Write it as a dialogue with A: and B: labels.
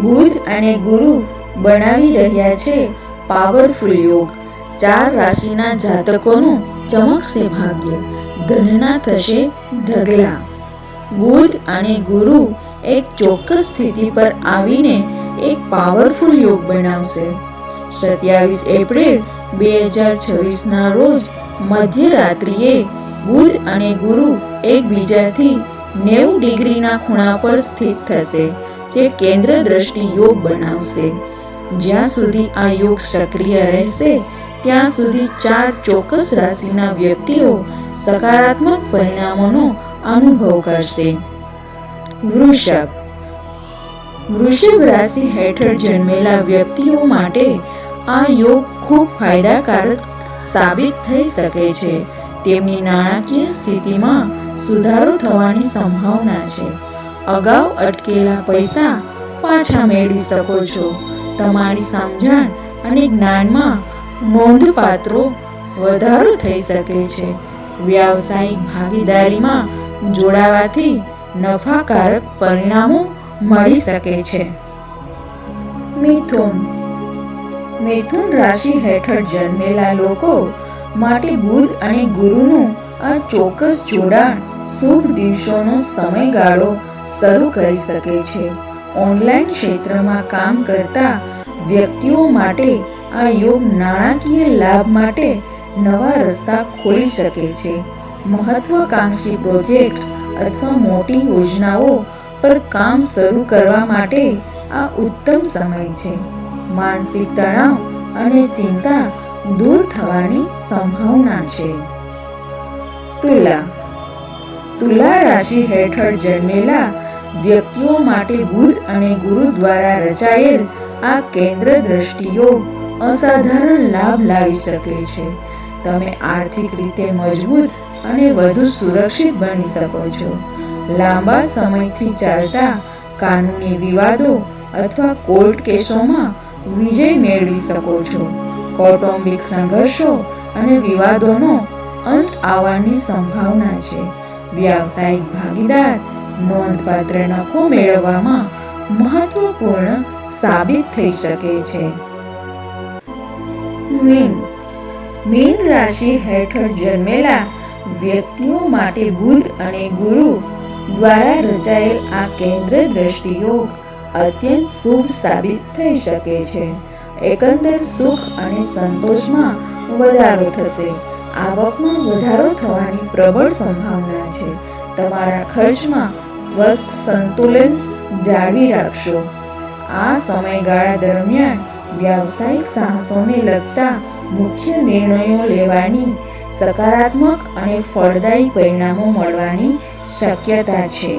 A: બુધ અને ગુરુ બનાવી રહ્યા છે પાવરફુલ યોગ. 4 રાશિના જાતકોનું ચમકશે ભાગ્ય, ધનના થશે ઢગલા. બુધ અને ગુરુ એક ચોક્કસ સ્થિતિ પર આવીને એક પાવરફુલ યોગ બનાવશે. 27 એપ્રિલ 2026ના રોજ મધ્યરાત્રિએ બુધ અને ગુરુ એકબીજાથી 90 ડિગ્રીના ખૂણા પર સ્થિત થશે, જે કેન્દ્ર દ્રષ્ટિ યોગ બનાવશે. જ્યાં સુધી આ યોગ સક્રિય રહેશે ત્યાં સુધી 4 ચોક્કસ રાશિના વ્યક્તિઓ સકારાત્મક પરિણામોનો અનુભવ કરશે. વૃષભ રાશિ હેઠળ જન્મેલા વ્યક્તિઓ માટે આ યોગ ખૂબ ફાયદાકારક સાબિત થઈ શકે છે. તેમની નાણાકીય સ્થિતિમાં સુધારો થવાની સંભાવના છે. અગાઉ અટકેલા પૈસા પાછા મેળવી શકો છો. તમારી સમજણ અને જ્ઞાનમાં નોંધપાત્ર વધારો થઈ શકે છે. વ્યાવસાયિક ભાગીદારીમાં જોડાવાથી નફાકારક પરિણામો મળી શકે છે. મિથુન રાશિ હેઠળ જન્મેલા લોકો માટે બુધ અને ગુરુનું આ ચોક્કસ જોડાણ શુભ દિવસોનો સમયગાળો શરૂ કરી શકે છે. ઓનલાઈન ક્ષેત્રમાં કામ કરતા વ્યક્તિઓ માટે આ યોગ નાણાકીય લાભ માટે નવા રસ્તા ખોલી શકે છે. મહત્વાકાંક્ષી પ્રોજેક્ટ્સ અથવા મોટી યોજનાઓ પર કામ શરૂ કરવા માટે આ ઉત્તમ સમય છે. માનસિક તણાવ અને ચિંતા દૂર થવાની સંભાવના છે. તુલા રાશિ હેઠળ જન્મેલા વ્યક્તિઓ માટે બુધ અને ગુરુ દ્વારા રચાયેલ આ કેન્દ્ર દ્રષ્ટિ યોગ અસાધારણ લાભ લાવી શકે છે. તમે આર્થિક રીતે મજબૂત અને વધુ સુરક્ષિત બની શકો છો. લાંબા સમયથી ચાલતા કાનૂની વિવાદો અથવા કોર્ટ કેસોમાં વિજય મેળવી શકો છો. કૌટુંબિક સંઘર્ષો અને વિવાદોનો અંત આવવાની સંભાવના છે. વ્યાવસાયિક ભાગીદાર નોંધપાત્ર નફો મેળવવામાં મહત્વપૂર્ણ સાબિત થઈ શકે છે. મીન રાશિ હેઠળ જન્મેલા વ્યક્તિઓ માટે બુધ અને ગુરુ દ્વારા રચાયેલ આ કેન્દ્ર દ્રષ્ટિ યોગ અત્યંત શુભ સાબિત થઈ શકે છે. એકંદર સુખ અને સંતોષમાં વધારો થશે. આવકમાં વધારો થવાની પ્રબળ સંભાવના છે. તમારા ખર્ચમાં સ્વસ્થ સંતુલન જાળવી રાખશો. આ સમયગાળા દરમિયાન વ્યાવસાયિક સાહસોને લગતા મુખ્ય નિર્ણયો લેવાની સકારાત્મક અને ફળદાયી પરિણામો મળવાની શક્યતા છે.